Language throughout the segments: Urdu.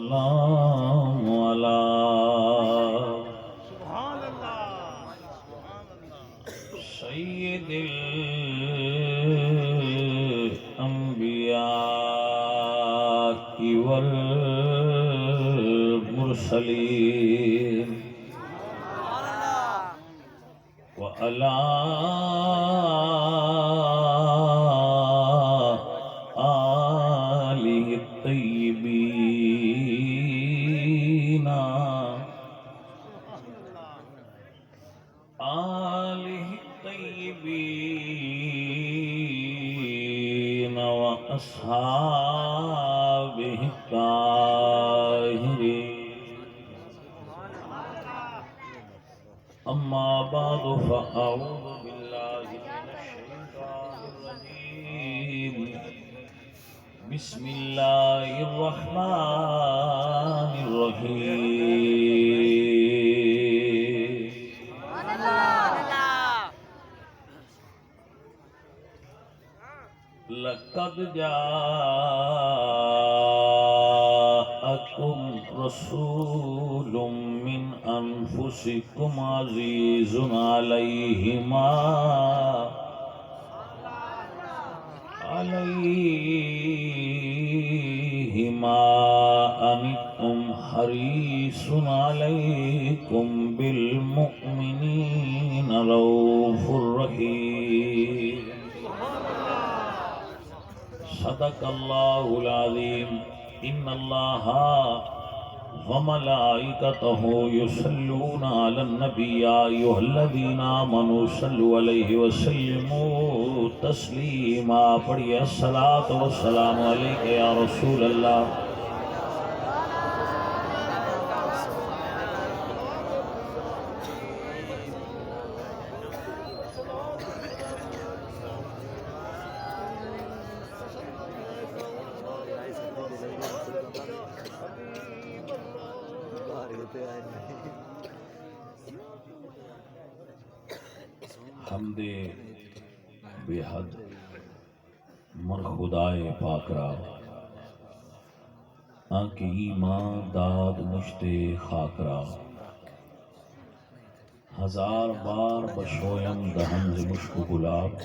والسلام على سيد الأنبياء والمرسلين وعلى آله الطيبين وأصحابه الطاهرين أما بعد فأعوذ بالله من الشيطان الرجيم بسم الله الرحمن الرحيم لقد جاءكم رسول من أنفسكم عزيز عليه ما أنتم حريص عليكم بالمؤمنين رؤوف رحيم صدق الله العظيم إن الله وملائكته يصلون على النبي يا أيها الذين آمنوا صلوا عليه وسلموا تسليما پڑھیے الصلاة والسلام عليك يا رسول الله حمد بے حد مر خدائے پاک را آنکہ ایمان داد مشت خاک را ہزار بار بشویم دہنز مشک گلاب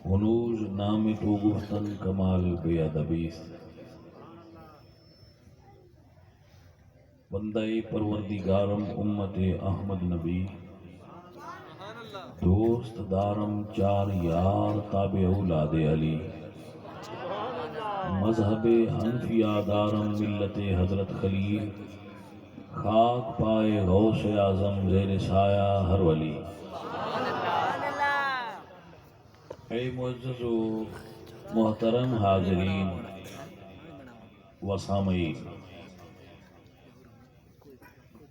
ہنوز نام تو گفتن کمال بے ادبیست بندہ پروردگارم امت احمد نبی دوست دارم چار یار تابع اولاد علی مذہب حنفیہ دارم ملت حضرت خلیل خاک پائے غوث اعظم زیر سایہ ہر ولی اے معزز و محترم حاضرین و سامعین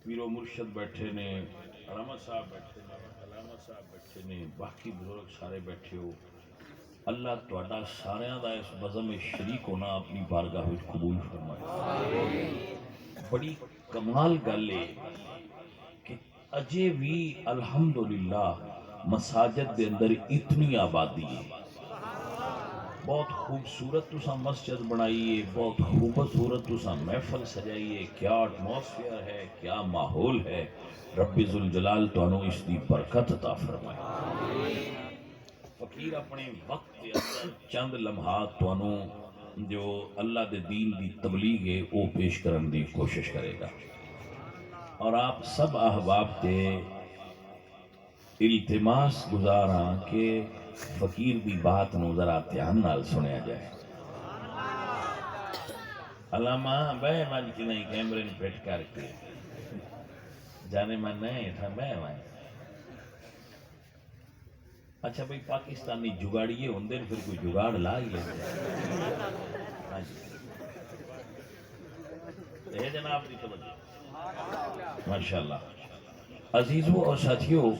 پیر و مرشد بیٹھے نے علامہ صاحب بیٹھے نے علامہ صاحب بیٹھے نے باقی بزرگ سارے بیٹھے ہو اللہ تہاڈا ساریاں دا اس بزم شریک ہونا اپنی بارگاہ وچ قبول فرمائے بڑی کمال گل ہے کہ اجے بھی الحمدللہ مساجد دے اندر اتنی آبادی ہے بہت خوبصورت تساں مسجد بنائی ہے بہت خوبصورت تساں محفل سجائی ہے کیا ایٹماسفیئر ہے کیا ماحول ہے رب ذوالجلال تانوں اس دی برکت عطا فرمائے فقیر اپنے وقت دے اندر چند لمحات تانوں جو اللہ دے دین دی تبلیغ ہے وہ پیش کرن دی کوشش کرے گا اور آپ سب احباب تے التماس گزاراں کہ فقیر دی بات نو ذرا دھیان نال سنیا جائے علامہ بے من کی نہیں کیمرے نے پیٹ کر کے جانے من نہیں تھا بے من اچھا بھئی پاکستانی جگاڑیے ہوندے پھر کوئی جگاڑ لا ہی لیتے ہاں جی اے جناب دی توجہ ماشاءاللہ عزیزو اور ساتھیو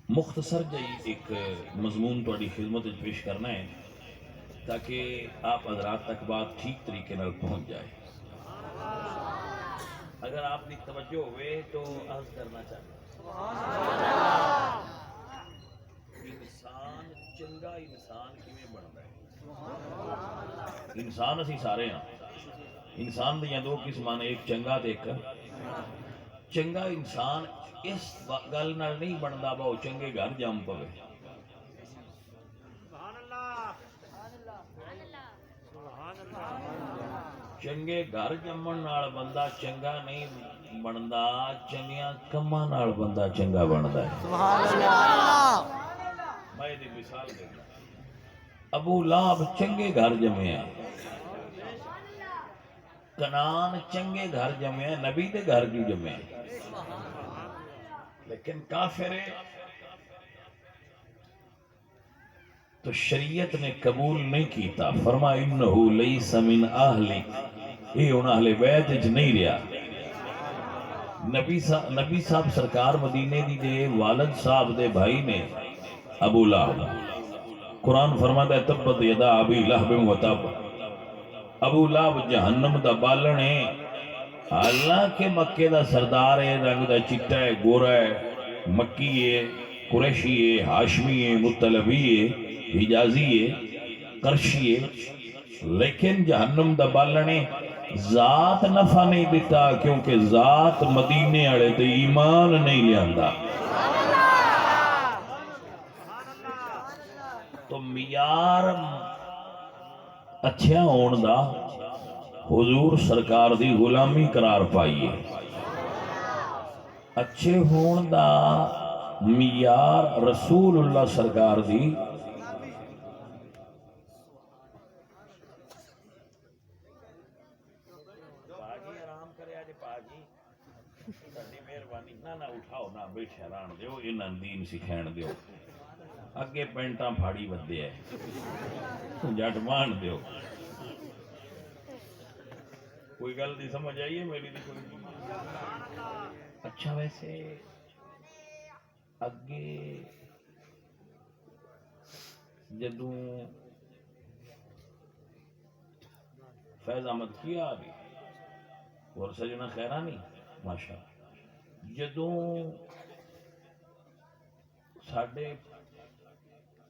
مختصر جائی ایک مضمون توڑی خدمت پیش کرنا ہے تاکہ آپ حضرات تک بات ٹھیک طریقے نال پہنچ جائے اگر آپ نے توجہ ہوئے تو عرض کرنا چاہتا انسان چنگا انسان کیویں بنتا ہے انسان اسی سارے ہاں. انسان دیا دو قسم نے، ایک چنگا تے ایک چنگا. انسان اس گل نال نہیں بنتا با وہ چنگے گھر جم پوے. چنگے گھر جمن نال بندہ چنگا نہیں بنتا، چنگیاں کماں نال بندہ چنگا بنتا ہے. میں یہ مثال دینا. ابو لہب چنگے گھر جمے ہیں، کنان چنگے گھر جمے ہیں، نبی دے گھر کیوں جمے ہیں؟ لیکن کافر تو شریعت نے قبول نہیں کیتا. فرما انہو لیس من اہلک، یہ ان اہل بیت وچ نہیں رہا. نبی صاحب سرکار مدینے دی دے والد صاحب دے بھائی نے ابو لہب. قرآن فرماتا ہے تبت یدا ابی لہب و تب. ابو لہب جہنم دا بالن ہے. حالانکہ مکے دا سردار ہے، رنگ دا چٹا ہے، گورا ہے، مکی ہے، قریشی ہے، ہاشمی ہے، مطلبی ہے، حجازی ہے، قرشی ہے، لیکن جہنم دا بالن ہے. ذات نفع نہیں دیتا کیونکہ ذات مدینے آڑے تے ایمان نہیں لیاندا. تو معیار اچھا ہون دا حضور سرکار دی غلامی قرار پائیے. اچھے ہون دا معیار رسول اللہ سرکار دی پاجی آرام کرے آج پاجی تھوڑی مہربانی. نہ اٹھاؤ نہ بیٹھے رہن دیو، انہاں دین سکھائن دیو. اگے پینٹاں پھاڑی ودے ہے جٹ مان دیو. کوئی گل نہیں سمجھ آئیے میری دی کوئی. اچھا ویسے اگے جدوں فیض احمد کیا آگے اور سجنہ خیرانی ماشاء جدوں ساڑھے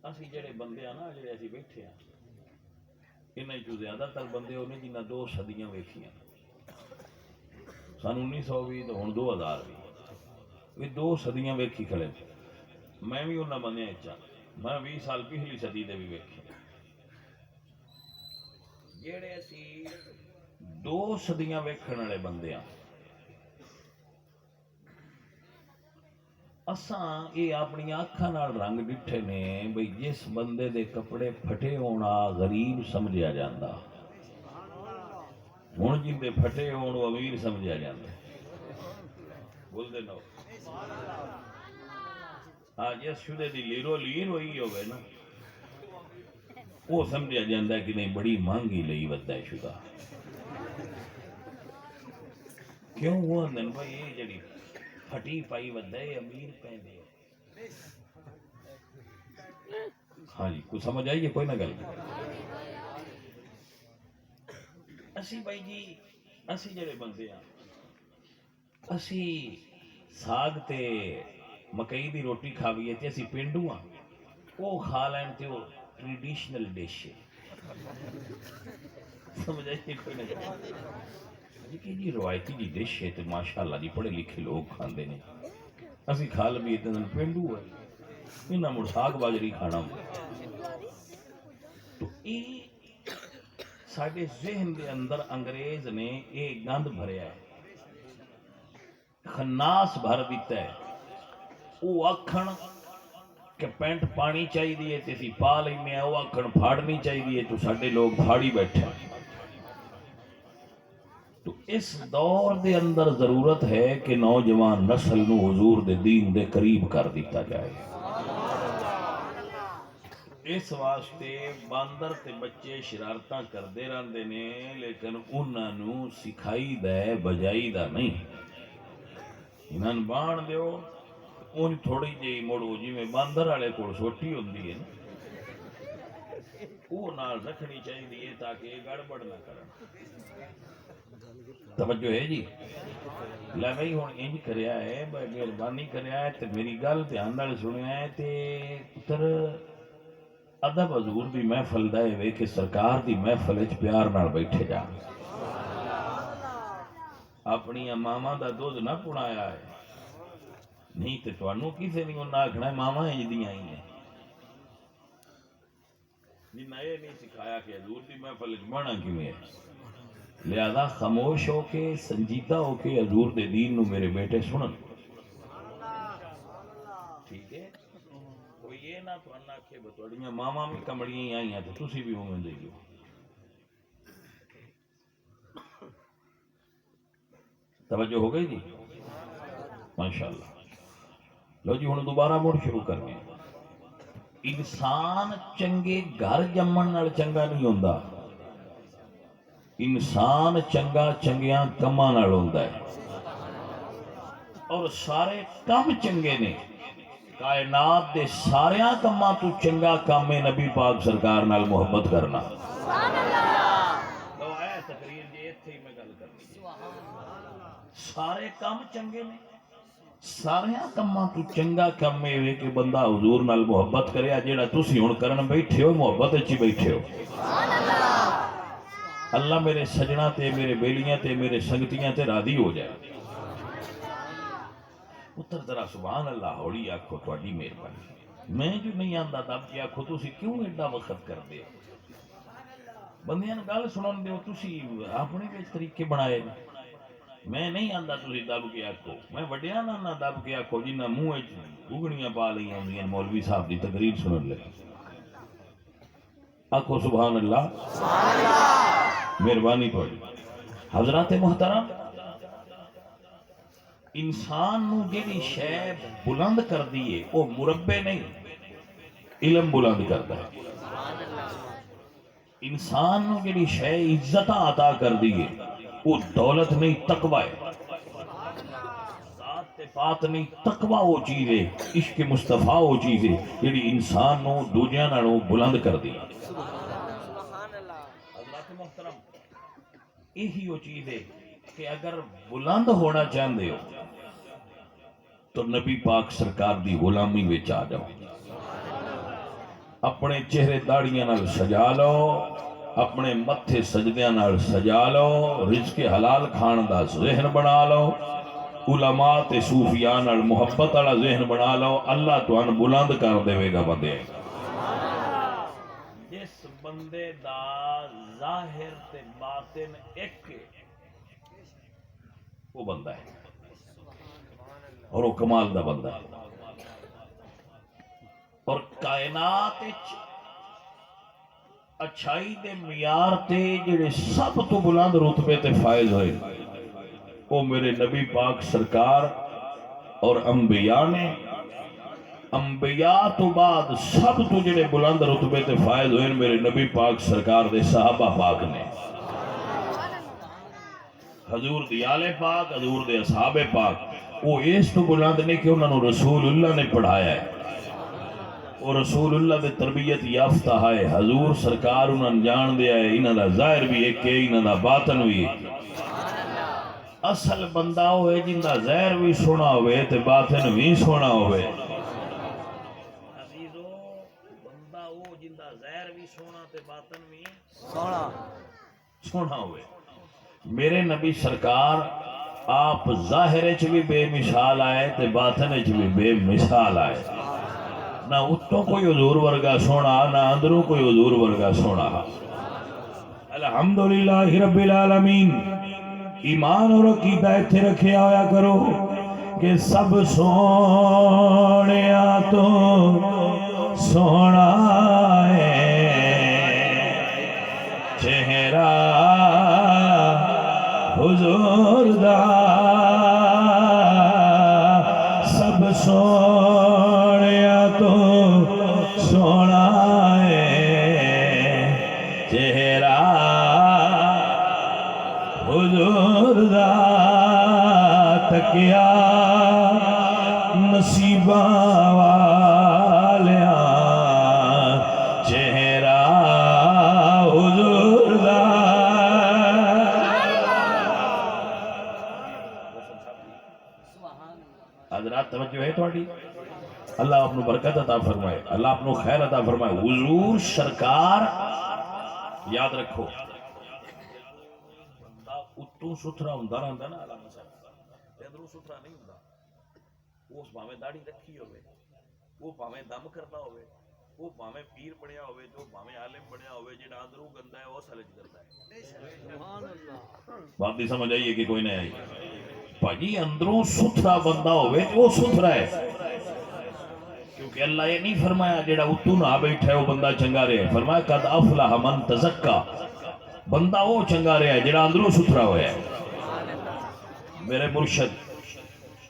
اسی جڑے بندے ہیں نا، جڑے اسی بیٹھے ہیں، انہیں جو زیادہ تر بندے ہونے جنہ 2 صدیاں ویکھیاں. سن 1920 تو ہن 2020 یہ 2 صدیاں ویکھی کھڑے. میں بھی انہاں بندیاں اچھا، میں 20 سال پچھلی صدی دے بھی ویکھے. جڑے اسی 2 صدیاں ویکھن والے بندے ہیں، اساں یہ اپنی آنکھاں نال رنگ ڈٹھے نے بھئی جس بندے دے کپڑے پھٹے ہونا غریب سمجھیا جاندا، ہن جن دے پھٹے ہون وہ امیر سمجھیا جاندا. بول دے نو ہاں جس شدے دی لیرو لیر ہوئی ہوئے نا وہ سمجھیا جاندا ہے کہ نہیں بڑی مہنگی لئی ودا ہے شدہ. کیوں وہ اندن بھائی یہ جڑی پھٹی پائی ودا ہے امیر پہنے. ہاں جی کوئی سمجھ آئیے کوئی نہ گل. اسی بھائی جی اسی جڑے بندے ہیں اسی ساگ تے مکئی دی روٹی کھاویے تے اسی پینڈو ہاں، وہ کھا لین تے وہ ٹریڈیشنل ڈش ہے. سمجھ آئیے کوئی نہ گل. لیکن جی روایتی جی ڈش ہے تے ماشاءاللہ جی پڑھے لکھے لوگ کھاندے نے. اسی کھا لبی اتنے پینڈو ہے انہاں مڑ ساگ باجری کھانا. تو یہ ساڈے ذہن دے اندر انگریز نے یہ گند بھریا ہے، خناس بھر دیتا ہے. وہ آکھن کہ پینٹ پانی چاہیے تے اسی پا لینے ہیں، وہ آکھن پھاڑنی چاہیے تو ساڈے لوگ پھاڑی بیٹھے. تو اس دور دے اندر ضرورت ہے کہ نوجوان نسل نو حضور دے دین دے قریب کر دیتا جائے. اس واسطے باندر تے بچے شرارتاں کردے رہندے نے لیکن انہاں نو سکھائی دے بجائی دا نہیں. انہاں بان دیو ان تھوڑی جی مڑو جی میں باندر والے کول سوٹی ہوندی ہے نا وہ نال رکھنی چاہیے تاکہ یہ گڑبڑ نہ کرن. توجہ ہے جی. لے بھائی ہوں انج کریا ہے مہربانی کریا ہے تے میری گل دھیان نال سنیا ہے تے پتر ادب حضور دی محفل دا اے کہ سرکار دی محفل وچ پیار نال بیٹھے جان. اپنی ماما دا دودھ نہ پڑایا ہے نہیں تے تانوں کسے نہیں انہاں آکھنا ماما انج دیاں ہی ہیں. جنہیں یہ نہیں سکھایا کہ حضور دی محفل وچ بہنا کیویں ہے. لہذا خاموش ہو کے سنجیدہ ہو کے حضور دے دین نو میرے بیٹے سنن. ٹھیک ہے کوئی یہ نہ تو اللہ کے بتوڑیاں ماما بھی کمڑیاں ہی آئی ہیں تو تسی بھی ہوئے دے گی. توجہ ہو گئی جی ماشاءاللہ. لو جی ہن دوبارہ مڑ شروع کرنے. انسان چنگے گھر جمن نال چنگا نہیں ہوندا. انسان چنگا چنگیاں کماں نال ہوندا ہے. اور سارے کم چنگے نے. کائنات دے ساریاں کماں تو چنگا کام ہے نبی پاک سرکار نال محبت کرنا. لو اے تقریر جی ایتھے ہی میں گل کرنی. سارے کام چنگے نے. ساریاں کماں تو چنگا کم ہے کہ بندہ حضور نال محبت کرے. جیڑا تسی ہن کرن بیٹھے ہو محبت وچ ہی بیٹھے ہو. اللہ میرے سجنا تے میرے بیلیاں تے میرے سنگتیاں تے راضی ہو جائے. پتر ذرا سبحان اللہ ہولی آکھو تہاڈی مہربانی. میں جو نہیں آندا دب کے آکھو تسی کیوں ایڈا وقت کر دے. بندیاں گل سنن دیو تسی اپنے وچ طریقے بنائے. میں نہیں آندا تسی دب کے آکھو. میں وڈیاں نہ دب کے آکھو جنہاں منہ وچ گگڑیاں پا لئیاں ہوندیاں مولوی صاحب دی تقریر سنن لگے. آکھو سبحان اللہ سبحان اللہ مہربانی تہاڈی. حضرات محترم انسان نو جیڑی شے بلند کر دیئے وہ مربے نہیں علم بلند کرتا ہے. انسان نو جیڑی شے عزت عطا کر دیئے وہ دولت نہیں تقوی ہے. ذات پات نہیں تقوی وہ چیز ہے. عشق مصطفیٰ وہ چیز ہے جیڑی انسان نو دوجیاں نالوں بلند کر دی. حضرات محترم یہی وہ چیز ہے کہ اگر بلند ہونا چاہتے ہو تو نبی پاک سرکار دی غلامی وچ آ جاؤ. اپنے چہرے داڑیاں نال سجا لو. اپنے متھے سجدیاں نال سجا لو. رزق حلال کھان دا ذہن بنا لو. علماء تے صوفیاء نال محبت والا ذہن بنا لو. اللہ تہانوں بلند کر دے گا. بندے جس بندے دا ظاہر تے باطن ایک وہ بندہ ہے اور وہ کمال دا بندہ ہے. اور کائنات اچھائی دے معیار تے جڑے سب تو بلند رتبے تے فائز ہوئے وہ میرے نبی پاک سرکار اور انبیاء نے. انبیاء تو بعد سب تو جڑے بلند رتبے تے فائز ہوئے میرے نبی پاک سرکار دے صحابہ پاک نے. حضور دی آل پاک حضور دے اصحاب پاک وہ اس تو بلند نہیں کہ انہوں نے رسول اللہ نے پڑھایا ہے. وہ رسول اللہ دے تربیت یافتہ ہے. حضور سرکار انہوں نے جان دیا ہے. انہوں دا ظاہر بھی ایک ہے انہوں دا باطن بھی ہے. اصل بندہ ہوئے جن دا ظاہر بھی سونا ہوئے تے باطن بھی سونا ہوئے. عزیزو بندہ ہو جن دا ظاہر بھی سونا تے باطن بھی سونا ہوئے. میرے نبی سرکار آپ ظاہر چ بھی بے مثال آئے تے باطن چ بھی بے مثال آئے. نہ اتوں کوئی حضور ورگا سونا نہ اندروں کوئی حضور ورگا سونا. الحمدللہ رب العالمین. ایمان اور عقیدہ ایتھے رکھے آیا کرو کہ سب سونیا تو سونا ہے چہرہ حضور دا. سب سونیا تو سونا ہے چہرہ حضور دا. تکیا نصیبہ والیاں چہرہ حضور دا. حضرات توجہ ہے تھوڑی. اللہ اپنو برکت عطا فرمائے، اللہ اپنو خیر عطا فرمائے۔ حضور سرکار یاد رکھو بندہ اتوں ستھرا ہوندا رہندا نا، علامہ صاحب اندروں ستھرا نہیں ہوندا، اس بھاویں داڑھی رکھی ہوئے، وہ بھاویں دم کرتا ہوئے، وہ بھاویں پیر بنیا ہوئے، تو بھاویں عالم بنیا ہوئے، جڑا اندروں گندا ہے وہ سلج کرتا ہے۔ سبحان اللہ، بات نہیں سمجھ آئی ہے کہ کوئی نہیں آئی؟ بھاجی اندروں ستھرا بندہ ہوئے تو وہ ستھرا ہے، کیونکہ اللہ یہ نہیں فرمایا جڑا اتو نہ بیٹھا ہے وہ بندہ چنگا رہے، فرمایا قد افلح من تزکا، بندہ وہ چنگا رہا ہے جڑا اندروں ستھرا ہویا ہے۔ میرے مرشد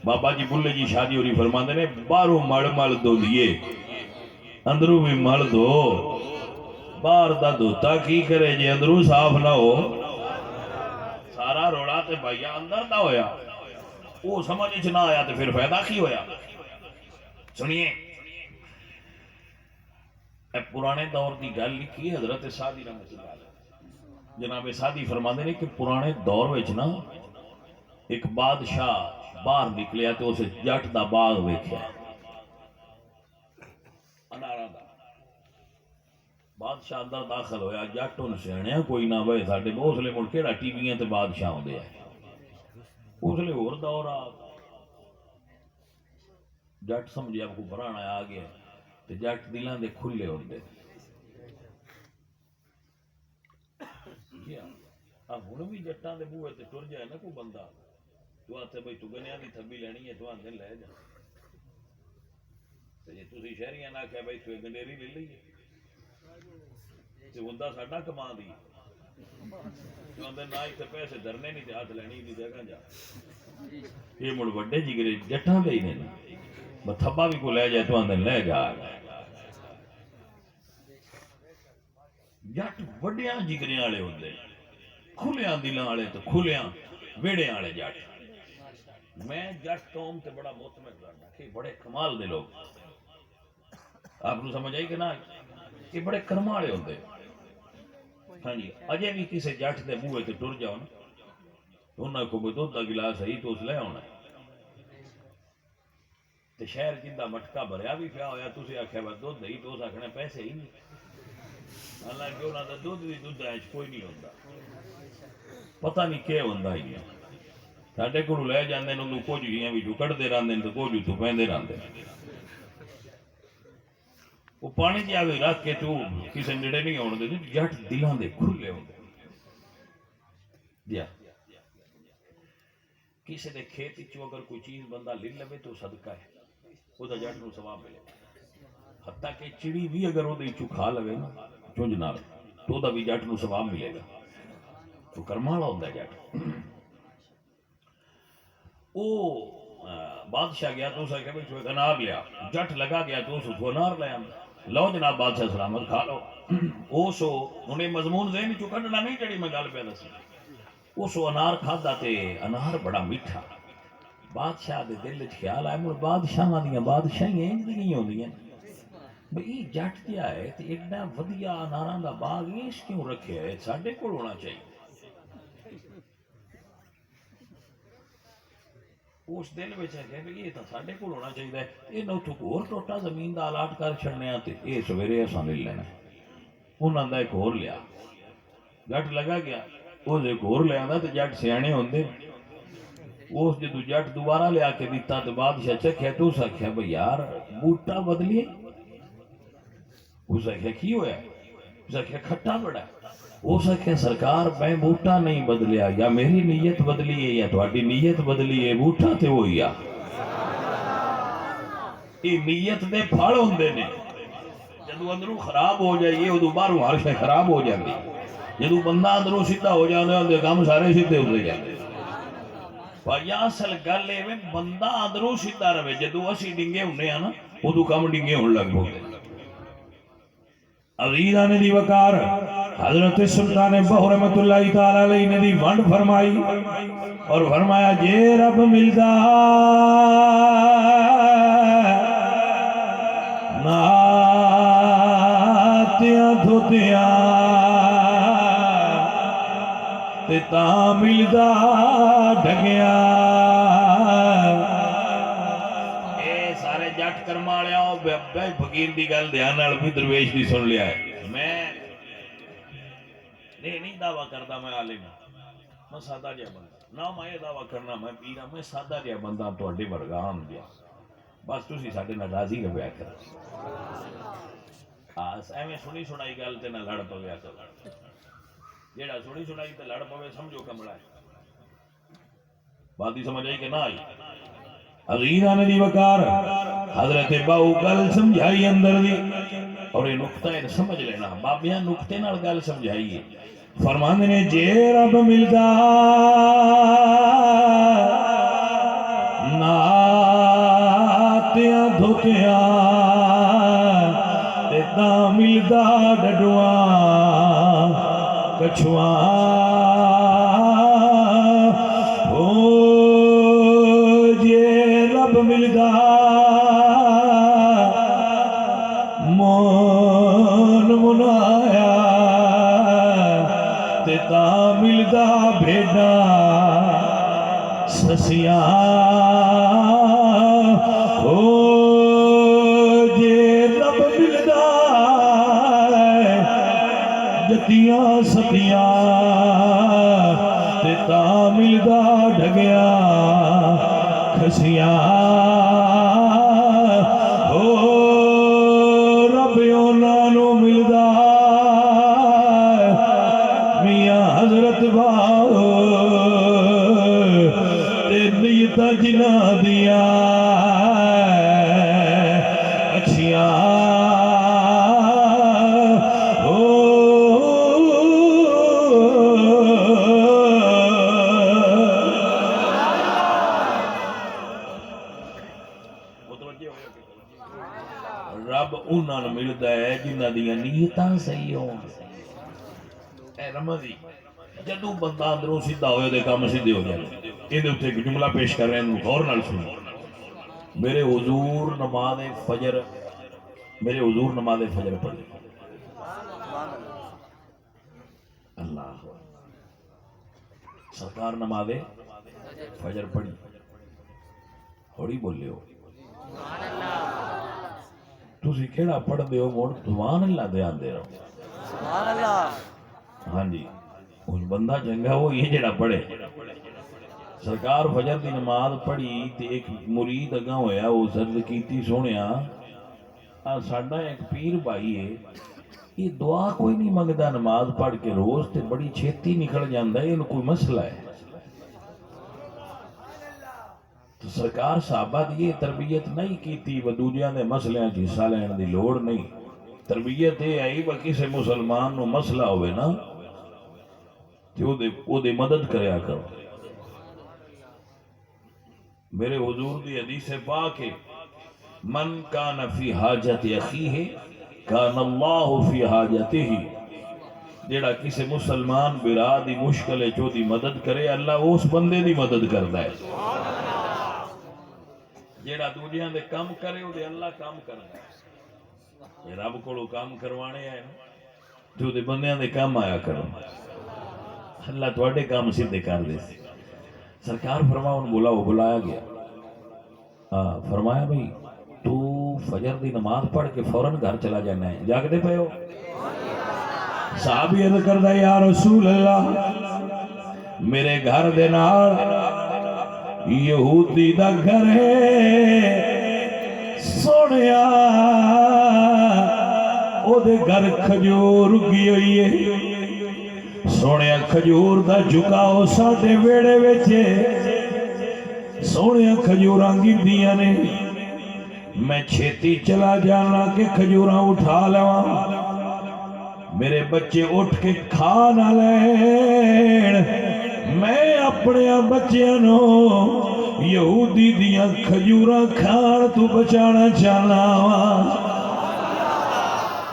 بابا جی بلے جی شادی ہوری فرماندے نے باہروں مل مل دو دیے اندروں بھی مل دو، باہر دا دھوتا کی کرے جے اندروں صاف نہ ہو، سارا روڑا تے بھائیا اندر دا ہویا، وہ سمجھ نہ آیا تو پھر فائدہ کی ہویا؟ سنیے پرانے دور دی گل لکھی حضرت سعدی رحمۃ اللہ علیہ، جناب سعدی فرماندے نے کہ پرانے دور وچ نا ایک بادشاہ باہر نکلیا تو اسے جٹ دا باغ ویکھیا، انارا دا بادشاہ اندر داخل ہویا، جٹ ان سیاںیا کوئی نہ بھائی ساڈے بوسلے مڑ کیڑا ٹی ویاں تے بادشاہ ہوندے ہیں، اس لیے ہور دور آ جٹ سمجھیا کو برانا آ گیا تے جٹ دلاں دے کھلے ہوندے، ہن بھی جٹاں دے بوئے تے ٹر جائے نا کوئی بندہ تو آتے بھائی تو گنیا دی تھبی لینی ہے تو آتے لے جا، جی تسی شہریاں نہ آخیا بھائی تو گنڈیری لے لئیے تو ہوندا ساڈا کما دی تو آندے نہ اتنے پیسے دھرنے نہیں تے ہاتھ لینی دی جگہ جا، یہ مڑ وڈے جگرے جٹاں دے ہی نے نا، تھبا بھی کو لے جائے تو آندے لے جا، جٹ وڈیاں جگریاں والے ہوندے، کھلیاں دلاں والے تو کھلیاں ویڑے والے جٹ۔ میں جٹ قوم تے بڑا مطمئن کرنا کہ بڑے کمال دے لوگ، آپ کو سمجھ آئی کہ نہ، کہ بڑے کرم والے ہوندے۔ ہاں جی اجے بھی کسی جٹ دے بوئے تے ٹر جاؤ نا، انہاں کو کوئی دودھ دا گلاس ہے تو اس لے آنا تے شہر جندا مٹکا بھریا بھی پیا ہویا تسی آکھیا بس دودھ ہی تو اس آکھنا پیسے ہی نہیں، حالانکہ انہاں دا دودھ بھی دودھ کوئی نہیں ہوندا، پتہ نہیں کیا ہوندا ہی ہے، ساڈے کو لے جاندے نے انہوں کچھ ہی بھی کٹتے رہتے تو کچھ تو پہنتے رہتے، وہ پانی جا بھی رکھ کے تو کسی نیڑے نہیں آن دے، جٹ دلاں دے کھلے ہوندے، کسی دے کھیت چو اگر کوئی چیز بندہ لے لے تو صدقہ ہے، وہ دا جٹ نو ثواب ملے، حتیٰ کہ چڑی بھی اگر وہ دے چو کھا لے نا چونج نال تو دا بھی جٹ نو ثواب ملے گا، تو کرما والا ہوندا ہے جٹ۔ او بادشاہ گیا تو اسے کہ تو ایک انار لیا، جٹ لگا گیا تو اس کو انار لیا، لو جناب بادشاہ سلامت کھا لو، او سو انہیں مضمون ذہن چو کڈنا نہیں جڑی میں گل پہ دسی، اس انار کھادا تے انار بڑا میٹھا، بادشاہ دے دل وچ خیال آیا مڑ بادشاہاں دیاں بادشاہیاں انج دی ہوندیاں بھئی جٹ جا ہے تے ایڈا ودیا اناراں دا باغ اس کیوں رکھیا ہے، ساڈے کول ہونا چاہیے۔ اس دل میں کہ یہ تو ساڈے کول ہونا چاہیے، یہ نہ تو ہور ٹوٹا زمین دا الاٹ کر چھڑنے تے یہ سویرے اساں لے لینا، انہاں دا ایک ہور لیا، جٹ لگا گیا اس ایک ہور لے آندا تے جٹ سیانے ہوندے، اس جدو جٹ دوبارہ لیا کے دیتا تو بادشاہ چکھیا تو اس آکھیا بھئی یار بوٹا بدلیے، اس آکھیا کی ہویا، اس آکھیا کھٹا بڑا، اس آکھیا سرکار میں بوٹا نہیں بدلیا، یا میری نیت بدلی ہے یا تہاڈی نیت بدلی ہے، بوٹا تے وہی آ، یہ نیت دے پھل ہوندے نے، جدو اندروں خراب ہو جائیے ادو باہروں ہر شے خراب ہو جاندی، جدو بندہ اندروں سیدھا ہو جاندا اندے کام سارے سیدھے ہوندے جاندے۔ بھائی اصل گل ہے بندہ اندروں سیدھا رہے، جدو اسی ڈنگے ہونے ہیں نا ادو کام ڈنگے ہون لگ پوندے۔ عزیزان دی وقار حضرت سلطان بہو رحمت اللہ تعالی علیہ نے دی ونڈ فرمائی اور فرمایا جے رب ملدا ناتیاں دھوتیاں تے تاں ملدا ڈھگیا، اے سارے جٹ کرم والیا فقیر دی گل دھیان نال بھی درویش دی سن لیا ہے میں نہیں دعویٰ کرتا میں عالم میں سادہ جہا بندہ نہ میں یہ دعویٰ کرنا میں پیر ہاں میں سادہ جہا بندہ تواڈے ورگا عام جہا بس تسی ساڈے نال راضی رہیا کرو ایویں سنی سنائی گل تے نہ لڑ پویا کرو جیڑا سنی سنائی تے لڑ پوے سمجھو کملا ہے بات ہی سمجھ آئی کہ نہ آئی عزیزان دی وقار حضرت باؤ گل سمجھائی اندر دی اور یہ نقطہ ہے سمجھ لینا بابیاں نقطے نال گل سمجھائیے فرماندے نے جے رب ملدا ناتیاں دھوتیاں تے تاں ملدا ڈڈواں کچھواں ملدا مون منایا تے تاں ملدا بھیڈا سسیاں ہو جے رب ملدا جتیاں ستیاں تے تاں ملدا ڈھگیا کھسیاں ہو رب انہاں نوں ملدا میاں حضرت باؤ تے نیتاں جنہاں دیاں اچھیاں رب انہاں نوں ملدا ہے جنہاں دیاں نیتاں صحیح ہون اے رمضی جدوں بندہ اندروں سیدھا ہوئے دے کام سیدھے ہو جائے ایندے اوتے ایک جملہ پیش کر رہے ہیں غور نال سنو میرے حضور نماز فجر پڑھی اللہ سرکار نماز فجر پڑھی ہوڑی بولے ہو تسی کیڑا پڑھ دے ہو مون سبحان اللہ دے آندے رہو سبحان اللہ ہاں جی اس بندہ چنگا وہ یہ جڑا پڑھے سرکار فجر دی نماز پڑھی تے ایک مرید اگاں ہویا وہ عرض کیتی سونیا ساڈا ایک پیر بھائی ہے یہ دعا کوئی نہیں منگدا نماز پڑھ کے روز تے بڑی چھیتی نکل جاندا ہے انہوں کوئی مسئلہ ہے تو سرکار صحابہ دی تربیت نہیں کیتی و دوجیاں دے مسئلیاں چ حصہ لین دی لوڑ نہیں تربیت یہ آئی و کسے مسلمان نو مسئلہ ہوئے نا تے او دے مدد کریا کرو میرے حضور دی حدیث پاک ہے من کان فی حاجت اخیہ کان اللہ فی حاجتہ جیڑا کسے مسلمان برا دی مشکل جو دی مدد کرے اللہ اس بندے دی مدد کرتا ہے جیڑا دنیا دے کام کرے وہ دے اللہ کام کرتا ہے یہ رب کو کام کروانے آئے جو دے بندیاں دے کام آیا کرو اللہ تواڈے کام سیدھے کر دے سرکار فرماؤں بلایا گیا فرمایا بھئی تو فجر دی نماز پڑھ کے فوراً گھر چلا جانا ہے جاگدے پہ ہو صحابی عرض کردہ یا رسول اللہ میرے گھر دے نال یہودی دا گھر ہے سونیا او دے گھر کھجور اگی ہوئی ہے سونیا کھجور دا جھکاؤ ساڈے ویڑے وچے سونیا کھجوراں گردیاں نے میں چھیتی چلا جانا کہ کھجوراں اٹھا لواں میرے بچے اٹھ کے کھا نہ لین میں اپنے بچیاں نو یہودی دیاں کھجوراں کھان تو بچانا چاہنا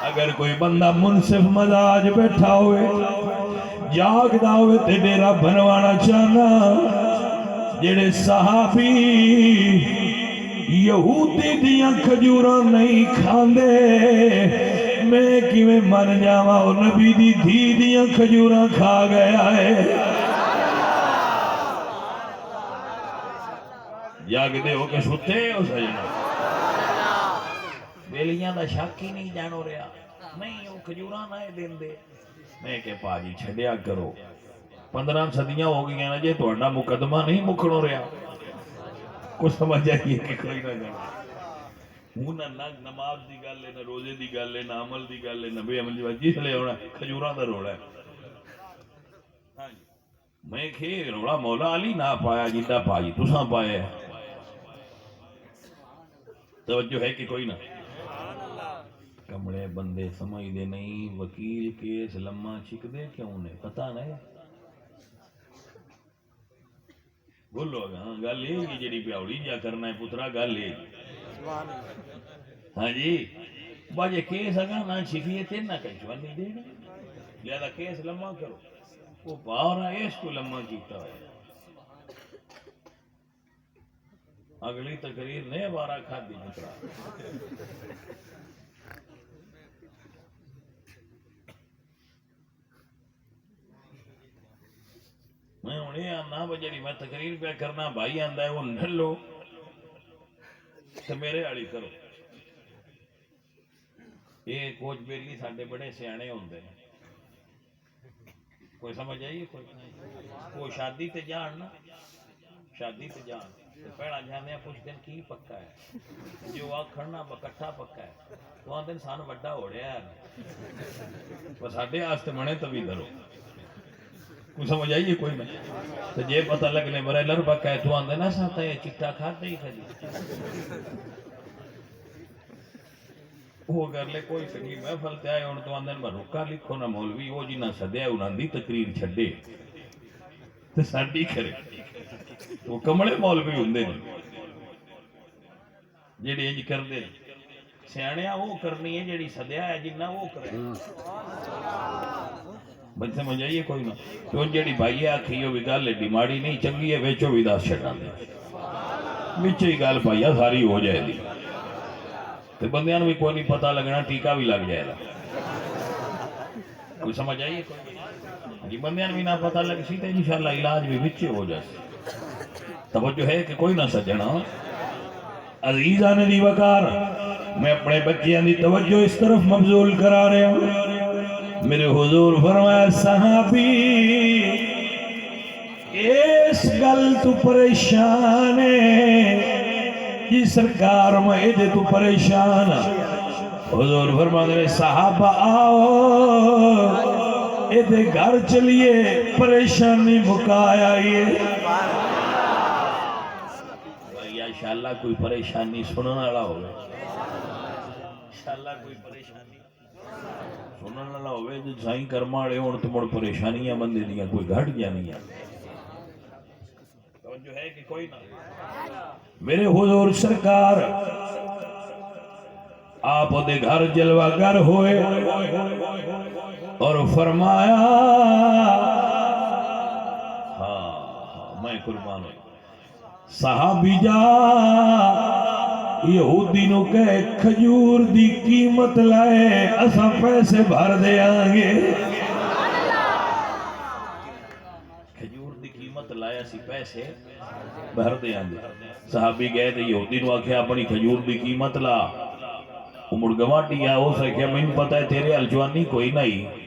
اگر کوئی بندہ منصف مزاج بیٹھا ہوئے جاگدا ہوئے تے ڈیرا بنوانا چاہنا جڑے صحابی یہودی دیاں کھجوراں نہیں کھاندے میں کیویں من جاواں او نبی دی دھی دیاں کھجوراں کھا گیا ہے جاگدے ہو کے ستے ہو سجنا بیلیاں دا شک ہی نہیں جانو رہا نہیں وہ کھجوراں نہ دین دے میں کہ پاجی چھڈیا کرو 15 صدیاں ہو گئی نا جی تہاڈا مقدمہ نہیں مکھنو رہا کچھ سمجھ آئیے کہ کوئی نہ جانا ہوں نہ نماز دی گل ہے نہ روزے دی گل ہے نہ عمل دی گل ہے نہ بے عمل دی گل جس لے ہونا کھجوراں دا روڑا ہے میں کہ روڑا مولا علی نہ پایا جیتا پائی تساں پایا توجہ ہے کہ کوئی نہ کمڑے بندے سمجھ دے نہیں وکیل کیس لمحہ چھک دے کیوں نے پتہ نہیں بولو ہاں گل یہ جڑی پیاوڑی جا کرنا ہے پترا گل یہ ہاں جی باجے کیس اگا نہ چھکیے تے نہ کنچوا نہیں دے لہذا کیس لمحہ کرو وہ باہر اس کو لمحہ کیتا ہے اگلی تقریر نے بارہ کھا دی پترا میں انہیں آنا بجڑی میں تقریر پہ کرنا بھائی آندا ہے وہ نلو تو میرے آڑی کرو یہ کوچ بیلی ساڈے بڑے سیانے ہوندے ہیں کوئی سمجھ آئیے کوئی شادی تے جان نا شادی تے جان پہلا جانے پوچھ دن کی پکا ہے جو آکھڑنا بکٹھا پکا ہے تو آندن سان وڈا ہو رہا ہے بس ساڈے واسطے منے تبھی درو کوئی سمجھ آئیے کوئی نہیں تو جے پتہ لگنے برے لر پکا ہے تو آندن نا ساتا ہے چٹا کھاتے ہی کھلی وہ کر لے کوئی سنگی محفل تے آئے تو آندن میں رکا لکھو نہ مولوی وہ جی نہ سدیا انہاں دی تقریر چھڈے تے ساڈی کرے وہ کمڑے مولوی ہوندے نے جڑے انج کردے سیاںیاں وہ کرنی ہے جڑی سدیا ہے جنہ وہ کرے بچ سمجھ آئیے کوئی نہ تو جڑی بھائی آکھی بھی گل ایڈی ماڑی نہیں چنگی ہے وچوں بھی دس چھڈاں دے وچ ہی گل بھائی ساری ہو جائے گی تے بندیاں نوں بھی کوئی نہیں پتہ لگنا ٹیکا بھی لگ جائے گا کوئی سمجھ آئیے کوئی جی بندیاں نوں بھی نہ پتہ لگ سی تے انشاءاللہ علاج بھی وچ ہو جائے توجہ ہے کہ کوئی نہ سجنا عزیزان دی وقار میں اپنے بچیاں دی توجہ اس طرف مبذول کرا رہا ہوں میرے حضور فرمایا صحابی اس گل تو پریشان ہے جی سرکار میں دے تو پریشان حضور فرمایا صحابہ آؤ اے دے گھر چلیے پریشانی مکایا یہ انشاءاللہ کوئی پریشانی سنن والا ہوگا انشاءاللہ کوئی پریشانی سنن والا ہوئے جو سائیں کرما والے ہون تو مڑ پریشانیاں بندے دیاں کوئی گھٹ جانیاں توجہ ہے کہ کوئی نہ میرے حضور سرکار آپ دے گھر جلوہ گر ہوئے اور فرمایا ہاں میں قربان ہوں صحابی جا یہودی نو کہے کھجور دی قیمت لائے اساں پیسے بھر دے آنگے کھجور دی قیمت لائے اسی پیسے بھر دے آنگے صحابی گئے تھے یہودی نو آکھے اپنی کھجور دی قیمت لا امڑ گواٹی ہے ہو سکے میں پتہ ہے تیرے الجوانی کوئی نہیں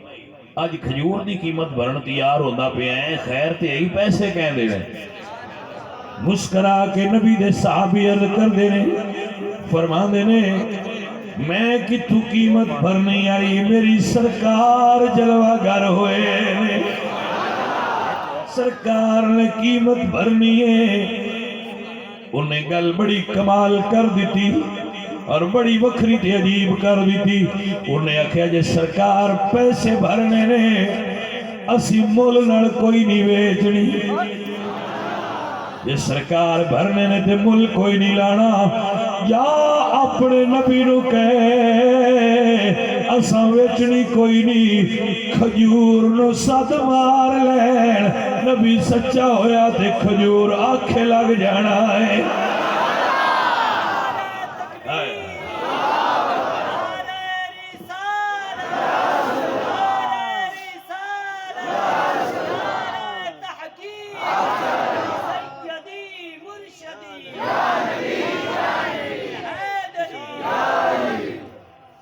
آج کھجور دی قیمت بھرن تیار ہوندہ پہ ہیں خیر تے ہی پیسے کہیں دے رہے مسکرا کے نبی دے صحابی عرض کر دینے فرما دینے میں کتو قیمت بھرنی آئی میری سرکار جلوہ گر ہوئے سرکار نے قیمت بھرنی ہے انہیں گل بڑی کمال کر دیتی اور بڑی وکری تے عجیب کر دیتی انہیں آکھیا جے سرکار پیسے بھرنے نے اسی مول نڑ کوئی نہیں ویچنی یہ سرکار بھرنے نے تے مل کوئی نہیں لانا یا اپنے نبی نو کہے اساں ویچنی کوئی نہیں کھجور نو صد مار لین نبی سچا ہویا تے کھجور آنکھیں لگ جانا ہے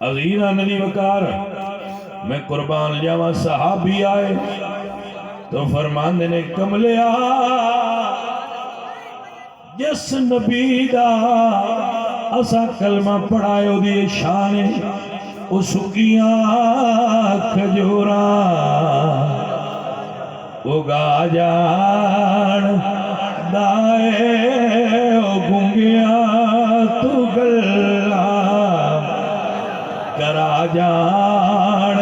عزیزہ ندی وکار میں قربان جاواں صحابی آئے تو فرماندے نے کملیا جس نبی دا اسا کلمہ پڑھائے او دی شان او سکیاں کھجوراں اگا جان دائے او گنگیا تو گلا کرا جان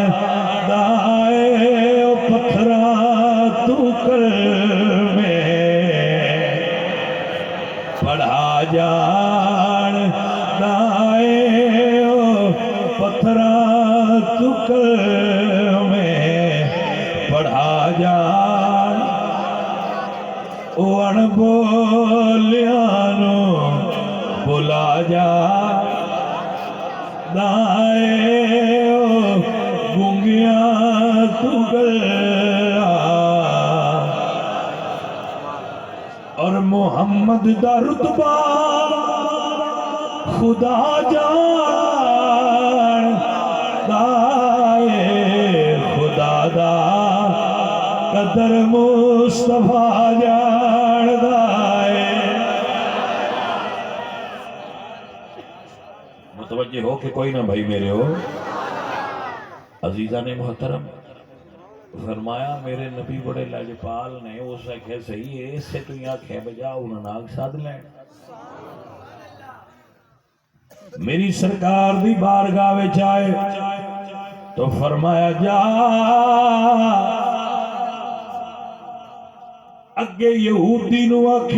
دائے او پتھرا تو کل میں پڑھا جان دائے او پتھرا تو کل میں پڑھا جان او ان بولیانو بلا جا دائے او گنگیاں تو گلا اور محمد دا رتبہ خدا جان دائے خدا دا قدر مصطفیٰ جان دائے متوجہ ہو کہ کوئی نہ بھائی میرے ہو عزیزہ نے محترم فرمایا میرے نبی بڑے لاجپال نے اس نے کہا صحیح ہے اس سے تو یہاں کھے بجا انہوں ناگ ساتھ لیں میری سرکار دی بارگاہ میں جائے تو فرمایا جا اگے یہودی نو